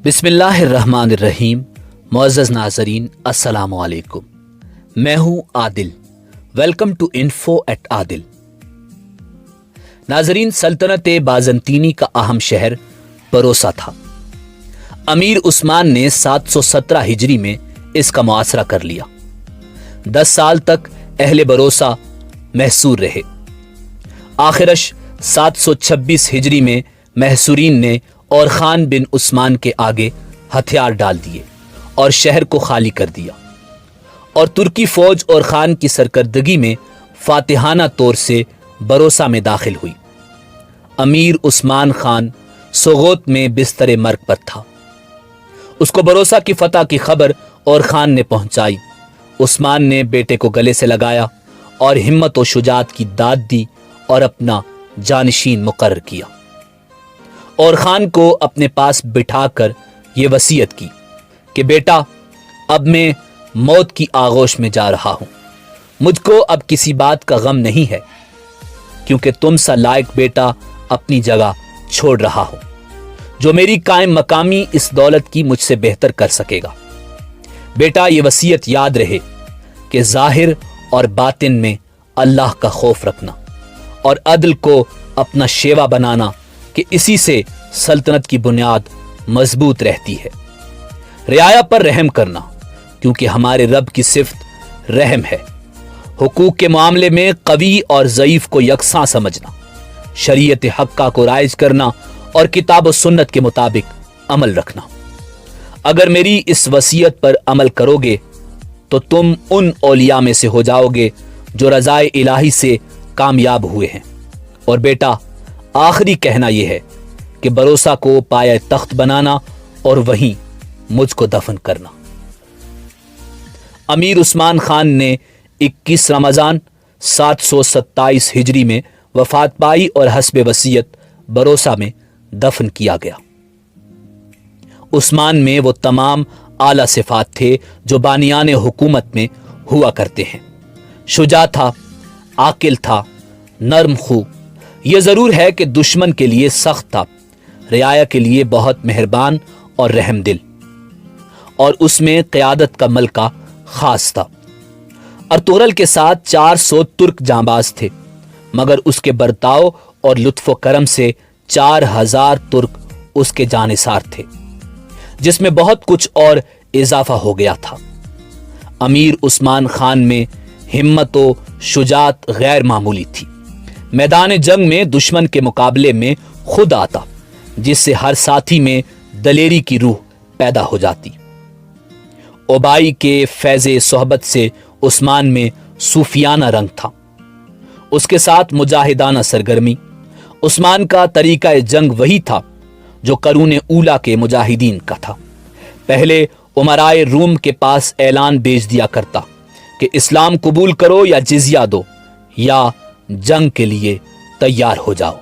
بسم اللہ الرحمن الرحیم۔ معزز ناظرین السلام علیکم، میں ہوں عادل۔ ویلکم ٹو انفو ایٹ عادل۔ ناظرین، سلطنت بازنطینی کا اہم شہر بروسا تھا۔ امیر عثمان نے 717 ہجری میں اس کا محاصرہ کر لیا۔ 10 سال تک اہل بروسا محصور رہے۔ آخرش 726 ہجری میں محصورین نے اور خان بن عثمان کے آگے ہتھیار ڈال دیے اور شہر کو خالی کر دیا، اور ترکی فوج اور خان کی سرکردگی میں فاتحانہ طور سے بروسا میں داخل ہوئی۔ امیر عثمان خان سوغوت میں بستر مرگ پر تھا۔ اس کو بروسا کی فتح کی خبر اور خان نے پہنچائی۔ عثمان نے بیٹے کو گلے سے لگایا اور ہمت و شجاعت کی داد دی اور اپنا جانشین مقرر کیا، اور خان کو اپنے پاس بٹھا کر یہ وصیت کی کہ بیٹا، اب میں موت کی آغوش میں جا رہا ہوں۔ مجھ کو اب کسی بات کا غم نہیں ہے، کیونکہ تم سا لائق بیٹا اپنی جگہ چھوڑ رہا ہوں، جو میری قائم مقامی اس دولت کی مجھ سے بہتر کر سکے گا۔ بیٹا، یہ وصیت یاد رہے کہ ظاہر اور باطن میں اللہ کا خوف رکھنا اور عدل کو اپنا شیوا بنانا، کہ اسی سے سلطنت کی بنیاد مضبوط رہتی ہے۔ رعایا پر رحم کرنا، کیونکہ ہمارے رب کی صفت رحم ہے۔ حقوق کے معاملے میں قوی اور ضعیف کو یکساں سمجھنا، شریعت حقہ کو رائج کرنا اور کتاب و سنت کے مطابق عمل رکھنا۔ اگر میری اس وصیت پر عمل کرو گے تو تم ان اولیاء میں سے ہو جاؤ گے جو رضائے الہی سے کامیاب ہوئے ہیں۔ اور بیٹا، آخری کہنا یہ ہے کہ بروسا کو پایہ تخت بنانا اور وہیں مجھ کو دفن کرنا۔ امیر عثمان خان نے 21 رمضان 727 ہجری میں وفات پائی اور حسب وصیت بروسا میں دفن کیا گیا۔ عثمان میں وہ تمام اعلیٰ صفات تھے جو بانیان حکومت میں ہوا کرتے ہیں۔ شجاع تھا، عاقل تھا، نرم خو۔ یہ ضرور ہے کہ دشمن کے لیے سخت تھا، رعایا کے لیے بہت مہربان اور رحم دل، اور اس میں قیادت کا ملکہ خاص تھا۔ ارطغرل کے ساتھ 400 ترک جانباز تھے، مگر اس کے برتاؤ اور لطف و کرم سے 4000 ترک اس کے جانثار تھے، جس میں بہت کچھ اور اضافہ ہو گیا تھا۔ امیر عثمان خان میں ہمت و شجاعت غیر معمولی تھی۔ میدان جنگ میں دشمن کے مقابلے میں خود آتا، جس سے ہر ساتھی میں دلیری کی روح پیدا ہو جاتی۔ اوبائی کے فیض صحبت سے عثمان میں صوفیانہ رنگ تھا، اس کے ساتھ مجاہدانہ سرگرمی۔ عثمان کا طریقہ جنگ وہی تھا جو قرون اولیٰ کے مجاہدین کا تھا۔ پہلے امرائے روم کے پاس اعلان بھیج دیا کرتا کہ اسلام قبول کرو یا جزیہ دو، یا جنگ کے لیے تیار ہو جاؤ۔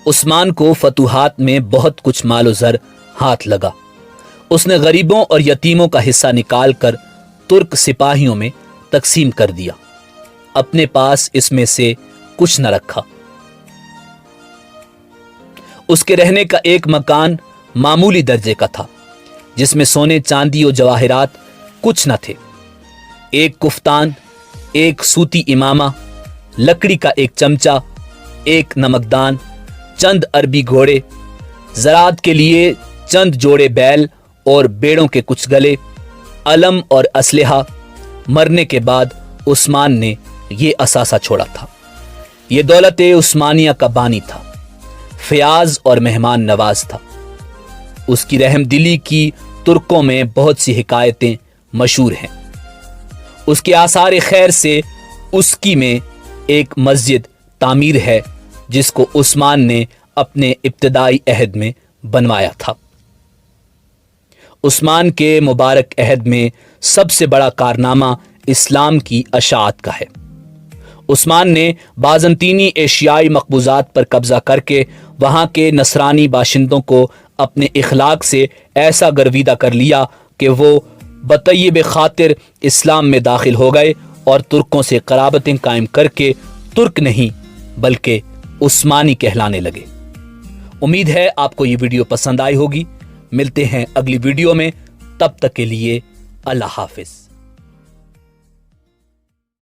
عثمان کو فتوحات میں بہت کچھ مال و زر ہاتھ لگا۔ اس نے غریبوں اور یتیموں کا حصہ نکال کر ترک سپاہیوں میں تقسیم کر دیا، اپنے پاس اس میں سے کچھ نہ رکھا۔ اس کے رہنے کا ایک مکان معمولی درجے کا تھا، جس میں سونے چاندی و جواہرات کچھ نہ تھے۔ ایک کفتان، ایک سوتی امامہ، لکڑی کا ایک چمچہ، ایک نمکدان، چند عربی گھوڑے، زراعت کے لیے چند جوڑے بیل اور بیڑوں کے کچھ گلے، علم اور اسلحہ۔ مرنے کے بعد عثمان نے یہ اثاثہ چھوڑا تھا۔ یہ دولت عثمانیہ کا بانی تھا، فیاض اور مہمان نواز تھا۔ اس کی رحم دلی کی ترکوں میں بہت سی حکایتیں مشہور ہیں۔ اس کے آثار خیر سے اس کی میں ایک مسجد تعمیر ہے، جس کو عثمان نے اپنے ابتدائی عہد میں بنوایا تھا۔ عثمان کے مبارک عہد میں سب سے بڑا کارنامہ اسلام کی اشاعت کا ہے۔ عثمان نے بازنطینی ایشیائی مقبوضات پر قبضہ کر کے وہاں کے نصرانی باشندوں کو اپنے اخلاق سے ایسا گرویدہ کر لیا کہ وہ بطیب خاطر اسلام میں داخل ہو گئے اور ترکوں سے قرابتیں قائم کر کے ترک نہیں بلکہ عثمانی کہلانے لگے۔ امید ہے آپ کو یہ ویڈیو پسند آئی ہوگی. ملتے ہیں اگلی ویڈیو میں. تب تک کے لیے اللہ حافظ.